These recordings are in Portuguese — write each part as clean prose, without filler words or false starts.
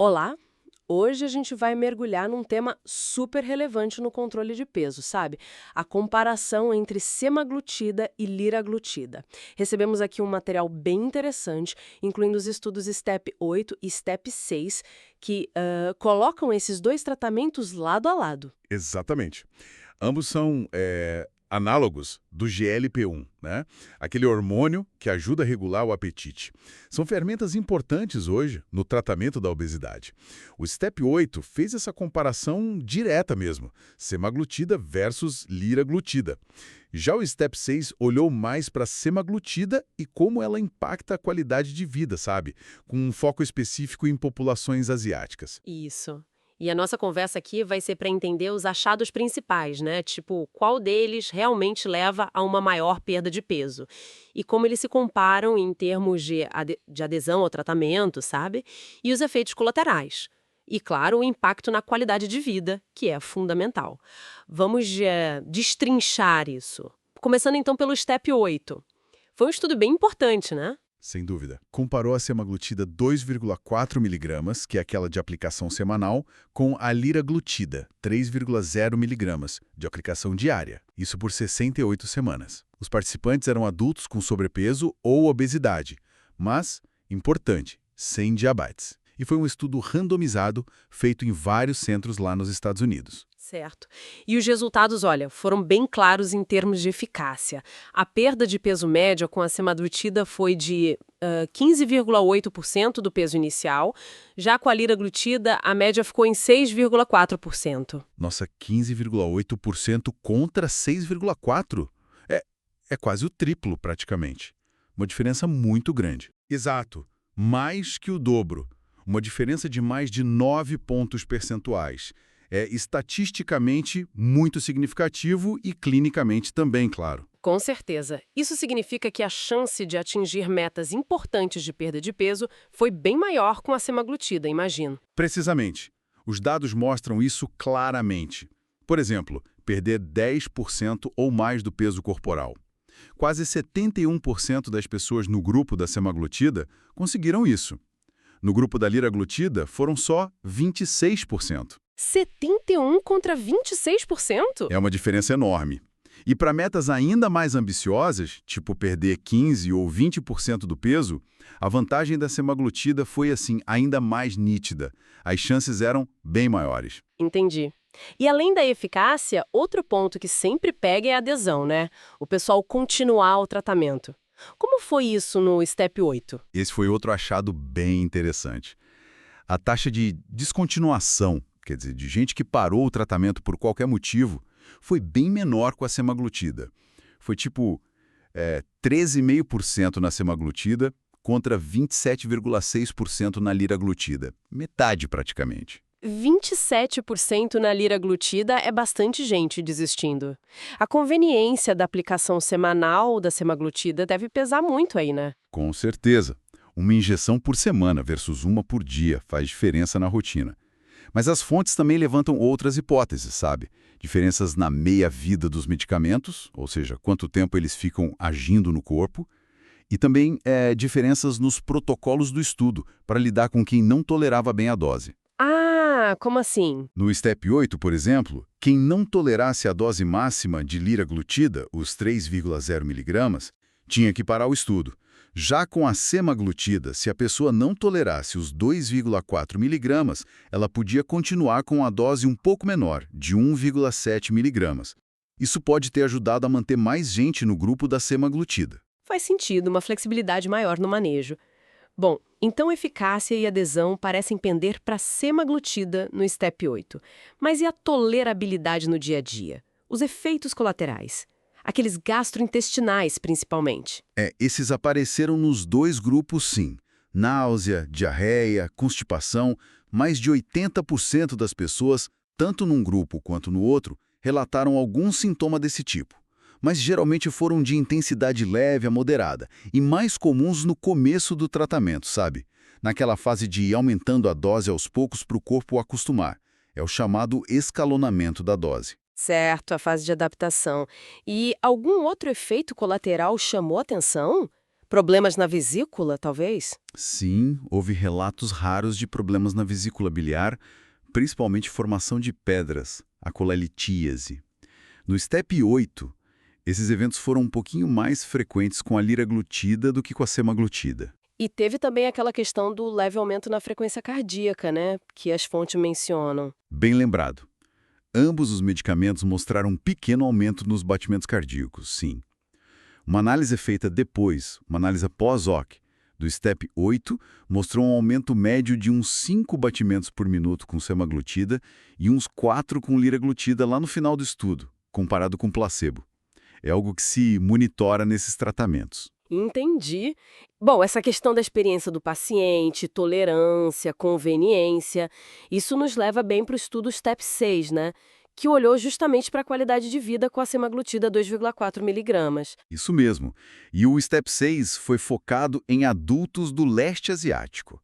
Olá! Hoje a gente vai mergulhar num tema super relevante no controle de peso, sabe? A comparação entre semaglutida e liraglutida. Recebemos aqui um material bem interessante, incluindo os estudos STEP 8 e STEP 6, que colocam esses dois tratamentos lado a lado. Exatamente. Ambos são análogos do GLP-1, né? Aquele hormônio que ajuda a regular o apetite. São ferramentas importantes hoje no tratamento da obesidade. O STEP 8 fez essa comparação direta mesmo, semaglutida versus liraglutida. Já o STEP 6 olhou mais para a semaglutida e como ela impacta a qualidade de vida, sabe? Com um foco específico em populações asiáticas. Isso. E a nossa conversa aqui vai ser para entender os achados principais, né? Tipo, qual deles realmente leva a uma maior perda de peso? E como eles se comparam em termos de adesão ao tratamento, sabe? E os efeitos colaterais. E, claro, o impacto na qualidade de vida, que é fundamental. Vamos destrinchar isso. Começando então pelo STEP 8. Foi um estudo bem importante, né? Sem dúvida. Comparou a semaglutida 2,4 miligramas, que é aquela de aplicação semanal, com a liraglutida 3,0 miligramas, de aplicação diária. Isso por 68 semanas. Os participantes eram adultos com sobrepeso ou obesidade, mas, importante, sem diabetes. E foi um estudo randomizado feito em vários centros lá nos Estados Unidos. Certo. E os resultados, olha, foram bem claros em termos de eficácia. A perda de peso média com a semaglutida foi de 15,8% do peso inicial, já com a liraglutida a média ficou em 6,4%. Nossa, 15,8% contra 6,4%. É quase o triplo, praticamente. Uma diferença muito grande. Exato. Mais que o dobro. Uma diferença de mais de 9 pontos percentuais. É estatisticamente muito significativo e clinicamente também, claro. Com certeza. Isso significa que a chance de atingir metas importantes de perda de peso foi bem maior com a semaglutida, imagino. Precisamente. Os dados mostram isso claramente. Por exemplo, perder 10% ou mais do peso corporal. Quase 71% das pessoas no grupo da semaglutida conseguiram isso. No grupo da liraglutida, foram só 26%. 71 contra 26%? É uma diferença enorme. E para metas ainda mais ambiciosas, tipo perder 15 ou 20% do peso, a vantagem da semaglutida foi assim ainda mais nítida. As chances eram bem maiores. Entendi. E além da eficácia, outro ponto que sempre pega é a adesão, né? O pessoal continuar o tratamento. Como foi isso no STEP 8? Esse foi outro achado bem interessante. A taxa de descontinuação, quer dizer, de gente que parou o tratamento por qualquer motivo, foi bem menor com a semaglutida. Foi tipo 13,5% na semaglutida contra 27,6% na liraglutida. Metade praticamente. 27% na liraglutida é bastante gente desistindo. A conveniência da aplicação semanal da semaglutida deve pesar muito aí, né? Com certeza. Uma injeção por semana versus uma por dia faz diferença na rotina. Mas as fontes também levantam outras hipóteses, sabe? Diferenças na meia-vida dos medicamentos, ou seja, quanto tempo eles ficam agindo no corpo, e também diferenças nos protocolos do estudo para lidar com quem não tolerava bem a dose. Ah, como assim? No STEP 8, por exemplo, quem não tolerasse a dose máxima de liraglutida, os 3,0 miligramas, tinha que parar o estudo. Já com a semaglutida, se a pessoa não tolerasse os 2,4 miligramas, ela podia continuar com a dose um pouco menor, de 1,7 miligramas. Isso pode ter ajudado a manter mais gente no grupo da semaglutida. Faz sentido, uma flexibilidade maior no manejo. Bom, então eficácia e adesão parecem pender para a semaglutida no STEP 8. Mas e a tolerabilidade no dia a dia? Os efeitos colaterais? Aqueles gastrointestinais, principalmente. Esses apareceram nos dois grupos, sim. Náusea, diarreia, constipação. Mais de 80% das pessoas, tanto num grupo quanto no outro, relataram algum sintoma desse tipo. Mas geralmente foram de intensidade leve a moderada e mais comuns no começo do tratamento, sabe? Naquela fase de ir aumentando a dose aos poucos para o corpo acostumar. É o chamado escalonamento da dose. Certo, a fase de adaptação. E algum outro efeito colateral chamou atenção? Problemas na vesícula, talvez? Sim, houve relatos raros de problemas na vesícula biliar, principalmente formação de pedras, a colelitíase. No STEP 8, esses eventos foram um pouquinho mais frequentes com a liraglutida do que com a semaglutida. E teve também aquela questão do leve aumento na frequência cardíaca, né? Que as fontes mencionam. Bem lembrado. Ambos os medicamentos mostraram um pequeno aumento nos batimentos cardíacos, sim. Uma análise feita depois, uma análise pós-hoc, do STEP 8, mostrou um aumento médio de uns 5 batimentos por minuto com semaglutida e uns 4 com liraglutida lá no final do estudo, comparado com placebo. É algo que se monitora nesses tratamentos. Entendi. Bom, essa questão da experiência do paciente, tolerância, conveniência, isso nos leva bem para o estudo STEP 6, né? Que olhou justamente para a qualidade de vida com a semaglutida 2,4 miligramas. Isso mesmo. E o STEP 6 foi focado em adultos do leste asiático.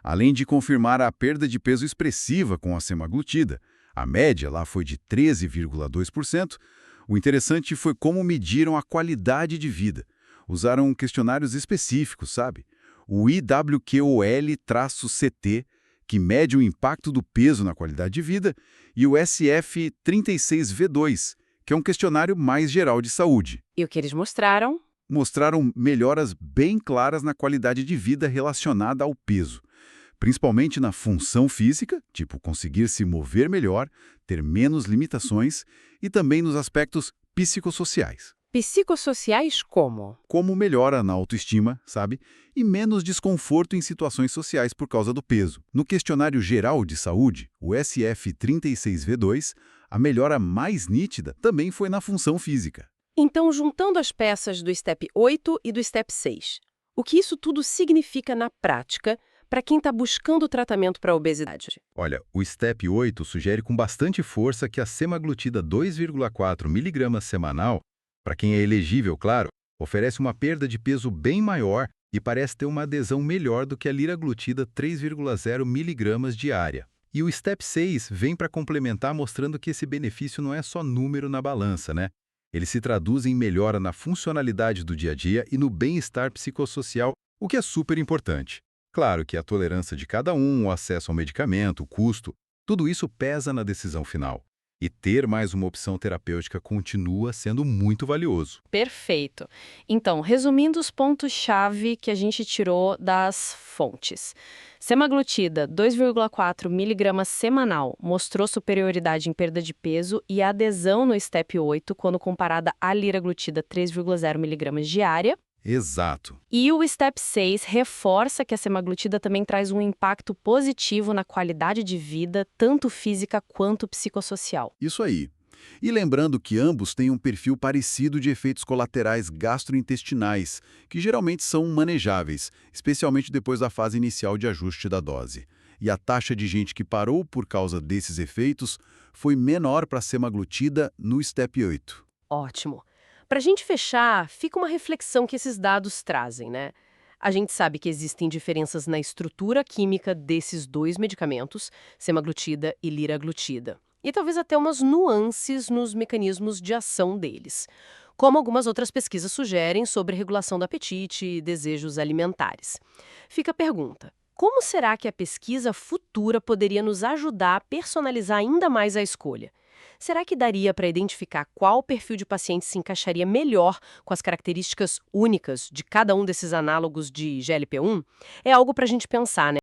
Além de confirmar a perda de peso expressiva com a semaglutida, a média lá foi de 13,2%, o interessante foi como mediram a qualidade de vida. Usaram questionários específicos, sabe? O IWQOL-CT, que mede o impacto do peso na qualidade de vida, e o SF36V2, que é um questionário mais geral de saúde. E o que eles mostraram? Mostraram melhoras bem claras na qualidade de vida relacionada ao peso, principalmente na função física, tipo conseguir se mover melhor, ter menos limitações, e também nos aspectos psicossociais. Psicossociais como? Como melhora na autoestima, sabe? E menos desconforto em situações sociais por causa do peso. No questionário geral de saúde, o SF36V2, a melhora mais nítida também foi na função física. Então, juntando as peças do STEP 8 e do STEP 6, o que isso tudo significa na prática para quem está buscando tratamento para a obesidade? Olha, o STEP 8 sugere com bastante força que a semaglutida 2,4 mg semanal, para quem é elegível, claro, oferece uma perda de peso bem maior e parece ter uma adesão melhor do que a liraglutida 3,0 mg diária. E o STEP 6 vem para complementar mostrando que esse benefício não é só número na balança, né? Ele se traduz em melhora na funcionalidade do dia a dia e no bem-estar psicossocial, o que é super importante. Claro que a tolerância de cada um, o acesso ao medicamento, o custo, tudo isso pesa na decisão final. E ter mais uma opção terapêutica continua sendo muito valioso. Perfeito. Então, resumindo os pontos-chave que a gente tirou das fontes. Semaglutida, 2,4 mg semanal, mostrou superioridade em perda de peso e adesão no STEP 8 quando comparada à liraglutida 3,0 mg diária. Exato. E o STEP 6 reforça que a semaglutida também traz um impacto positivo na qualidade de vida, tanto física quanto psicossocial. Isso aí. E lembrando que ambos têm um perfil parecido de efeitos colaterais gastrointestinais, que geralmente são manejáveis, especialmente depois da fase inicial de ajuste da dose. E a taxa de gente que parou por causa desses efeitos foi menor para a semaglutida no STEP 8. Ótimo. Para a gente fechar, fica uma reflexão que esses dados trazem, né? A gente sabe que existem diferenças na estrutura química desses dois medicamentos, semaglutida e liraglutida. E talvez até umas nuances nos mecanismos de ação deles, como algumas outras pesquisas sugerem sobre regulação do apetite e desejos alimentares. Fica a pergunta: como será que a pesquisa futura poderia nos ajudar a personalizar ainda mais a escolha? Será que daria para identificar qual perfil de paciente se encaixaria melhor com as características únicas de cada um desses análogos de GLP-1? É algo para a gente pensar, né?